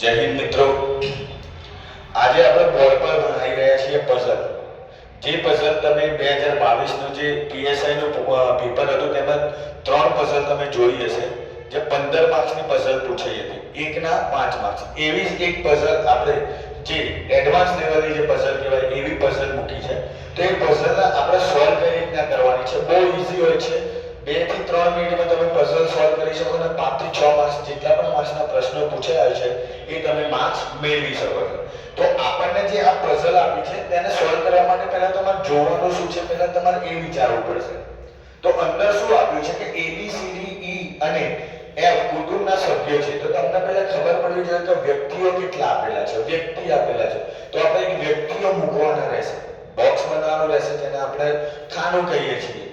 જય હિન્દ મિત્રો, આજે આપણે બોર્ડ પર ભણાવી રહ્યા છીએ પઝલ. જે પઝલ તમે 2022નું જે પીએસઆઈનું પેપર હતું તેમાં 3 પઝલ તમે જોઈ હશે, જે 15 માર્ક્સની પઝલ પૂછાઈ હતી, એકના 5 માર્ક્સ. એવી જ એક પઝલ આપણે જે એડવાન્સ લેવલની જે પઝલ કહેવાય એવી પઝલ મૂકી છે. તો એ પઝલને આપણે સોલ્વ કઈ રીતના કરવાની છે, બહુ ઈઝી હોય છે. 2 થી 3 મિનિટમાં તમે પઝલ સોલ્વ કરી શકો અને 5 થી 6 માર્ક્સ જેટલા પણ માર્ક્સના પ્રશ્નો પૂછાયા છે એ તમે માર્ક્સ મેળવી શકો છો. તો આપણને જે આ પઝલ આપી છે તેને સોલ્વ કરવા માટે પહેલા તમારે જોવાનું શું છે, પહેલા તમારે એ વિચારવું પડશે. તો અંદર શું આપ્યું છે કે A B C D E અને F કુટુંબના સભ્યો છે. તો તમને પહેલા ખબર પડવી જોઈએ કે વ્યક્તિઓ કેટલા આપેલા છે, વ્યક્તિ આપેલા છે. તો આપણે એક વ્યક્તિઓ મૂકવાના રહેશે, બોક્સ બનાવવાનું રહેશે, જેને આપણે ખાનું કહીએ છીએ.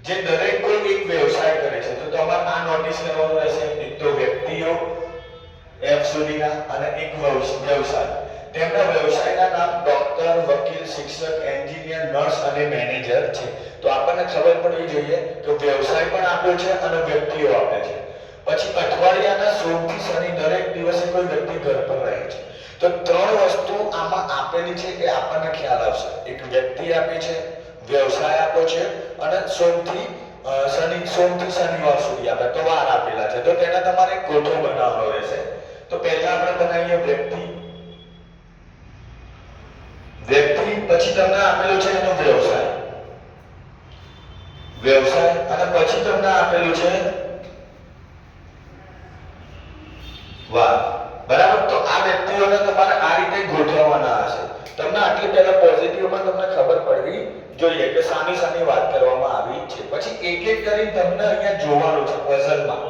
જે દરેક કોઈ એક વ્યવસાય કરે છે. તો તમારે આ નોટિસ કરવાનું રહેશે, એક તો વ્યક્તિઓ F સુધીના અને એક વ્યવસાય. તેમના વ્યવસાયના નામ ડોક્ટર, વકીલ, શિક્ષક, એન્જિનિયર, નર્સ અને મેનેજર છે. તો આપણને ખબર પડવી જોઈએ કે વ્યવસાય પણ આપ્યો છે અને વ્યક્તિઓ આપે છે. પછી અઠવાડિયાના સોમથી શનિ દરેક દિવસે કોઈ વ્યક્તિ ઘર પર રહે છે. તો 3 વસ્તુ આમાં આપેલી છે એ આપણને ખ્યાલ આવશે. એક વ્યક્તિ આપી છે, વ્યવસાય આપ્યો છે અને સોમથી શનિવાર સુધી આપે તો વાર આપેલા છે. તો તેને તમારે ગોઠવો બનાવવાનો રહેશે. તો પહેલા આપણે બનાવીએ વ્યક્તિ, પછી તમને આપેલું છે એનો વ્યવસાય અને પછી તમને આપેલું છે વાર. બરાબર? તો આ વ્યક્તિઓને તમારે આ રીતે ગોઠવવાના હશે. તમને આટલી પહેલા પોઝિટિવમાં તમને ખબર પડવી જોઈએ કે સાની વાત કરવામાં આવી છે. પછી એક એક કરીને તમને અહીંયા જોવાનું છે પઝલમાં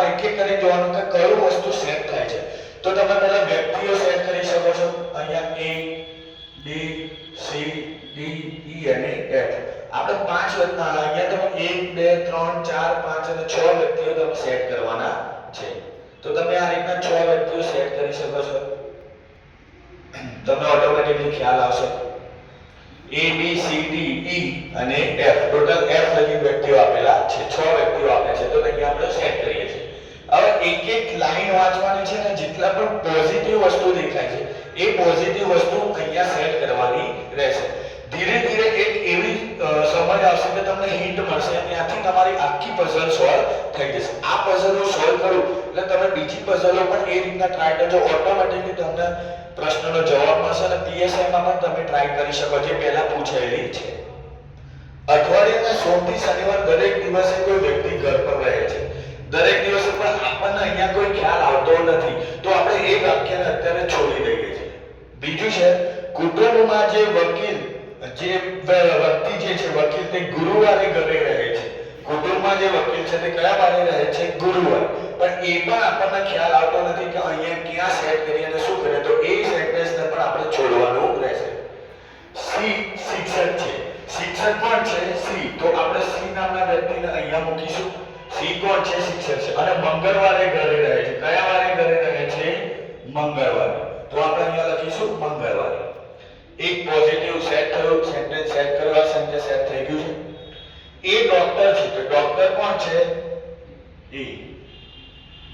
એક એક કરીને જોવાનું કે કયું વસ્તુ સેટ થાય છે. તો તમે પહેલા વ્યક્તિઓ સેટ કરી શકો છો. અહીંયા A B C D E અને F. આપણે 5 અહીંયા તમે 1 2 3 4 5 અને 6 વ્યક્તિઓ તમે સેટ કરવાના છે. તો તમે આ રીતના 6 વ્યક્તિઓ સેટ કરી શકો છો. તમને ઓટોમેટિકલી ખ્યાલ આવશે. A B C D E અને F, ટોટલ F લગી વ્યક્તિઓ આપેલા છે, 6 વ્યક્તિઓ આપે છે. તો અહીંયા આપણે સેટ કરીએ છીએ. હવે એક એક લાઈન વાંચવાની છે ને જેટલા પણ પોઝિટિવ વસ્તુ દેખાય છે એ પોઝિટિવ વસ્તુ અહીંયા સેટ કરવાની રહેશે. ધીરે ધીરે એક એવી સમજ આવશે કે તમને હિન્ટ મળશે, ત્યાંથી તમારી આખી પઝલ સોલ્વ થઈ જશે. આ પઝલ હું સોલ્વ કરું એટલે તમે બીજી પઝલો પણ એ રીતના ટ્રાય કરજો, ઓટોમેટિકલી તમને પ્રશ્નનો જવાબ મળશે અને પીએસઆઈમાં પણ તમે ટ્રાય કરી શકો, જે પહેલા પૂછાયેલી છે. અઠવાડિયાના સોમથી શનિવાર દરેક દિવસે કોઈ વ્યક્તિ ઘર પર રહે છે. દરેક દિવસે પણ આપણને અહીંયા કોઈ ખ્યાલ આવતો નથી, તો આપણે એ વાક્યને અત્યારે છોડી દઈએ છીએ. બીજું છે કુટુંબમાં જે વ્યક્તિ છે વકીલ તે ગુરુવારે ઘરે રહે છે. કુટુંબમાં જે વકીલ છે તે કયા વારે રહે છે? ગુરુવારે. પણ એ પણ આપણને ખ્યાલ આવતો નથી કે અહીંયા ક્યાં સેટ કરી અને શું કરે, તો એ સેન્ટેન્સને પણ આપણે છોડવાનું રહેશે. સી શિક્ષક છે. શિક્ષક કોણ છે? સી. તો આપણે સી નામના વ્યક્તિને અહીંયા મૂકીશું. સી કોણ છે? શિક્ષક છે અને મંગળવારે ઘરે રહે છે. કયા વારે ઘરે રહે છે? મંગળવારે. તો આપણે અહીંયા લખીશું મંગળવારે. એક પોઝિટિવ સેટ થયું, સેન્ટેન્સ સેટ કરવા, સેન્ટેન્સ સેટ થઈ ગયું છે. એ ડોક્ટર છે. તો ડોક્ટર કોણ છે? એ.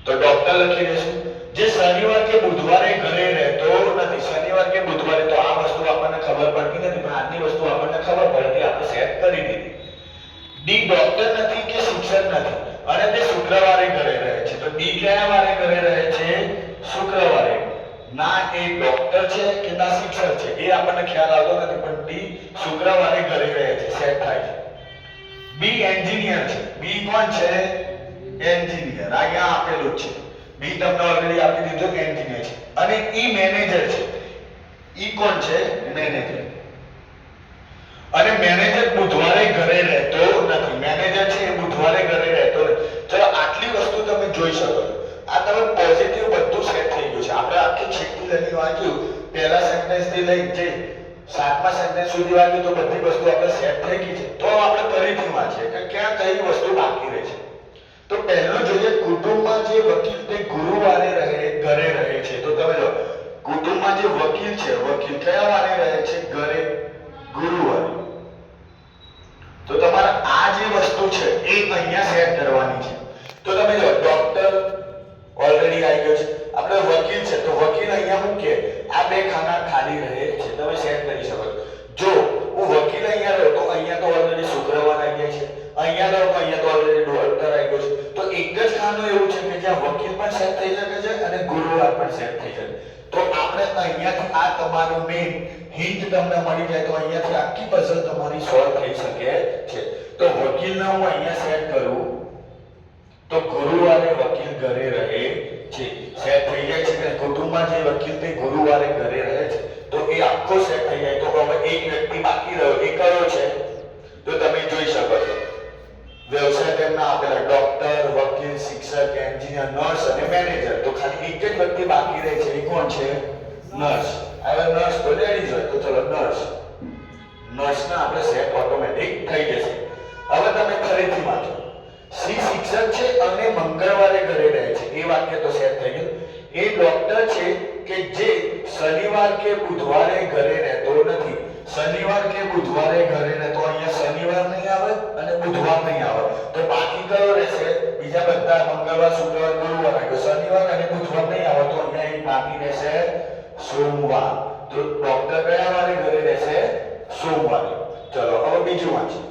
તો ડોક્ટર લખી દઈશું. જે શનિવાર કે બુધવારે ઘરે રહેતો નથી. શનિવાર કે બુધવારે, તો આ વસ્તુ આપણને ખબર પડતી નથી, પણ આજની વસ્તુ આપણને ખબર પડતી, આપણે સેટ કરી દીધી. ડી ડોક્ટર નથી કે શિક્ષક નથી અને તે શુક્રવારે ઘરે રહે છે. તો ડી કયા વારે ઘરે રહે છે? શુક્રવારે. ના એ ડોક્ટર છે કે ના શિક્ષક છે એ આપણને ખ્યાલ આવતો નથી, પણ ડી શુક્રવારે ઘરે રહે છે, સેટ થાય છે. બી એન્જિનિયર છે. બી કોણ છે? એન્જિનિયર. અહીંયા આપેલું છે. બી તમને ઓલરેડી આપી દીધું, એન્જિનિયર છે. અને ઈ મેનેજર છે. ઈ કોણ છે? મેનેજર. અને મેનેજર બુધવારે ઘરે રહેતો નથી. મેનેજર છે એ બુધવારે ઘરે રહેતો નથી. ચલો આટલી વસ્તુ તમે જોઈ શકો છો. આ તમે પોઝિટિવ બધું સેટ થઈ ગયું છે. આપણે આખી શીટથી લઈને વાંચ્યું, પહેલા સેન્ટેન્સ થી લઈને જે 7મા સેન્ટેન્સ સુધી વાંચ્યું, તો બધી વસ્તુ આપણે સેટ થઈ ગઈ છે. તો આપણે ફરીથી વાંચીએ કે ક્યાં કઈ વસ્તુ બાકી રહે છે. તો પહેલું જોઈએ, કુટુંબમાં જે વકીલ તે ગુરુવારે ઘરે રહે છે. તો તમે જો કુટુંબમાં જે વકીલ છે, વકીલ કયા વારે રહે છે? ઘરે ગુરુવારે. તો તમારે આ જે વસ્તુ છે એ અહીંયા સેટ કરવાની છે. તો તમે જો ડોક્ટર ઓલરેડી આવી ગયો છે, આપણે વકીલ પણ સેટ થઈ જશે. તો આપણે અહીંયાથી આ તમારું મેઇન હિન્ટ તમને મળી જાય તો અહીંયાથી આખી પઝલ તમારી સોલ્વ થઈ શકે છે. તો વકીલને હું અહીંયા સેટ કરું તો ગુરુવારે વકીલ ઘરે રહે છે. સેટ થઈ જાય છે કે કુટુંબમાં જે વકીલ તે ગુરુવારે ઘરે રહે છે. તો એ આખો સેટ થઈ જાય. તો હવે એક વ્યક્તિ બાકી રહ્યો, એ કયો છે? તો તમે જોઈ શકો છો વ્યવસાય તેમના આપેલા ડોક્ટર, વકીલ, શિક્ષક, એન્જિનિયર, નર્સ અને મેનેજર. તો ખાલી એક જ વ્યક્તિ બાકી રહે છે, એ કોણ છે? નર્સ. હવે નર્સ તો લેડીઝ હોય તો ચલો નર્સ. નર્સના આપણે સેટ ઓટોમેટિક થઈ જશે. હવે તમે ફરીથી વાંચો. સી શિક્ષક છે અને મંગળવારે ઘરે રહે છે. એ વાક્ય તો સેટ થઈ ગયું. એ ડોક્ટર છે કે જે શનિવાર કે બુધવારે ઘરે રહેતો નથી. શનિવાર કે બુધવારે ઘરે રહેતો, અહીંયા શનિવાર નહીં આવે અને બુધવાર નહીં આવે. તો બાકી કયો રહેશે? બીજા બધા મંગળવાર, શુક્રવાર, ગુરુવાર આવ્યો. શનિવાર અને બુધવાર નહીં આવે તો અહીંયા એક બાકી રહેશે સોમવાર. તો ડોક્ટર કયા વારે ઘરે રહેશે? સોમવારે. ચલો હવે બીજું વાંચીએ.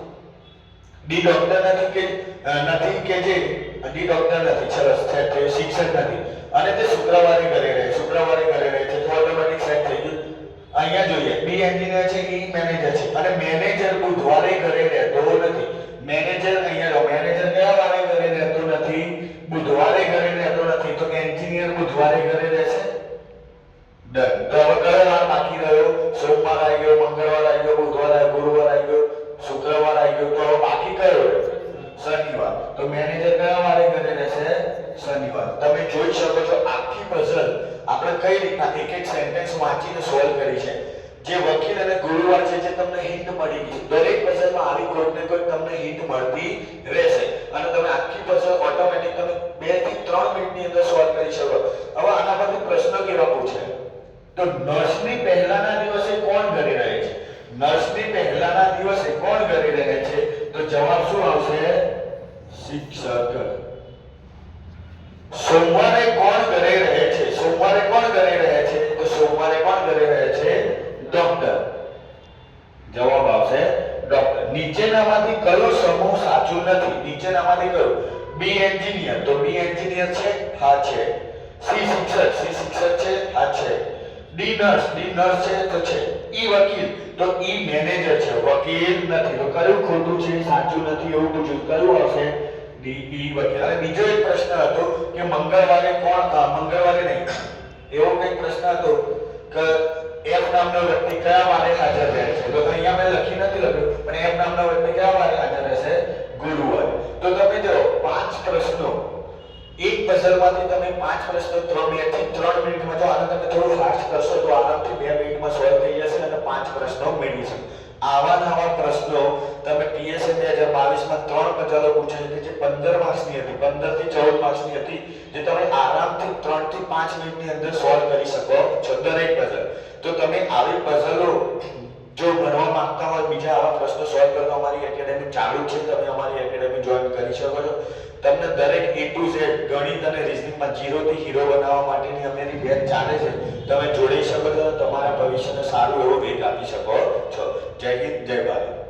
ડી ડોક્ટર નથી કે જે ડી ડોક્ટર નથી. સરસ સેટ થયું. શિક્ષક નથી અને તે શુક્રવારે ઘરે રહે. શુક્રવારે ઘરે રહે છે તો ઓટોમેટિક સેટ થઈ ગયું. અહીંયા જોઈએ બી એન્જિનિયર છે, ઈ મેનેજર છે અને મેનેજર બુધવારે ઘરે રહેતો નથી. મેનેજર અહીંયા લો, મેનેજર કયા વારે ઘરે રહેતો નથી? બુધવારે ઘરે રહેતો નથી. તો એન્જિનિયર બુધવારે ઘરે રહેશે. ડન. તો હવે કયો વાર બાકી રહ્યો? સોમવાર આવી ગયો, મંગળવાર આવી ગયો, બુધવાર આવી ગયો, ગુરુવાર આવી ગયો, શુક્રવાર આવી ગયો. તો હવે બાકી કયો રહ્યો? શનિવાર. તો મેનેજર કયા વારે ઘરે રહેશે? શનિવાર. તમે જોઈ શકો છો આખી પઝલ આપણે કઈ રીતના એક એક સેન્ટેન્સ વાંચીને સોલ્વ કરી છે. જે વકીલ અને ગુરુવાર છે જે તમને હિન્ટ મળી ગઈ. દરેક પઝલમાં આવી કોઈક ને કોઈક તમને હિન્ટ મળતી રહેશે અને તમે આખી પઝલ ઓટોમેટિક તમે 2 થી 3 મિનિટની અંદર સોલ્વ કરી શકો. હવે આના પરથી પ્રશ્ન કેવા પૂછે? તો નર્સની પહેલાના દિવસે કોણ ઘરે રહે છે? નર્સની પહેલાના દિવસે કોણ ઘરે રહે છે? તો જવાબ શું આવશે? શિક્ષક. સોમવારે કોણ ઘરે રહે છે? સોમવારે કોણ ઘરે રહે છે? તો સોમવારે કોણ ઘરે રહે છે? ડોક્ટર. જવાબ આવશે ડોક્ટર. નીચેનામાંથી કયો સમૂહ સાચું નથી? નીચેનામાંથી કયો? બી એન્જિનિયર. તો બી એન્જિનિયર છે? હા છે. સી શિક્ષક છે? હા છે. ડી નર્સ છે? તો છે. ઈ વકીલ. તો ઈ મેનેજર છે, વકીલ નથી. તો કયું ખોટું છે? સાચું નથી એવું પૂછ્યું. કયું આવશે? ડી વકીલ. અને બીજો એક પ્રશ્ન હતો કે મંગળવારે નહીં એવો કંઈક પ્રશ્ન હતો કે એફ નામનો વ્યક્તિ કયા વારે હાજર રહે છે? તો અહીંયા મેં લખી નથી લખ્યું પણ એફ નામનો વ્યક્તિ કયા વારે હાજર રહેશે? ગુરુવારે. તો તમે જો 5 પ્રશ્નો એક પઝલમાંથી તમે 5 પ્રશ્નો 2 થી 3 મિનિટમાં જો આને તમે થોડું ફાસ્ટ કરશો તો આરામથી 2 મિનિટમાં સોલ્વ થઈ જશે અને 5 પ્રશ્નો મેળવી શકો. આવા નવા પ્રશ્નો તમે PSA 2022માં 3 પઝલો પૂછે છે જે 15 માર્ક્સની હતી, 15 થી 14 માર્ક્સની હતી, જે તમે આરામથી 3 થી 5 મિનિટની અંદર સોલ્વ કરી શકો છો દરેક પઝલ. તો તમે આવી પઝલો જો ભણવા માંગતા હોય, બીજા આવા પ્રશ્નો સોલ્વ કરવા અમારી એકેડેમી ચાલુ છે, તમે અમારી એકેડેમી જોઈન કરી શકો છો. તમને દરેક A to Z ગણિત અને રીઝનિંગમાં 0 થી હીરો બનાવવા માટેની અમારી બેચ ચાલે છે. તમે જોડી શકો છો, તમારા ભવિષ્યને સારું એવો વેગ આપી શકો છો. જય હિન્દ, જય ભારત.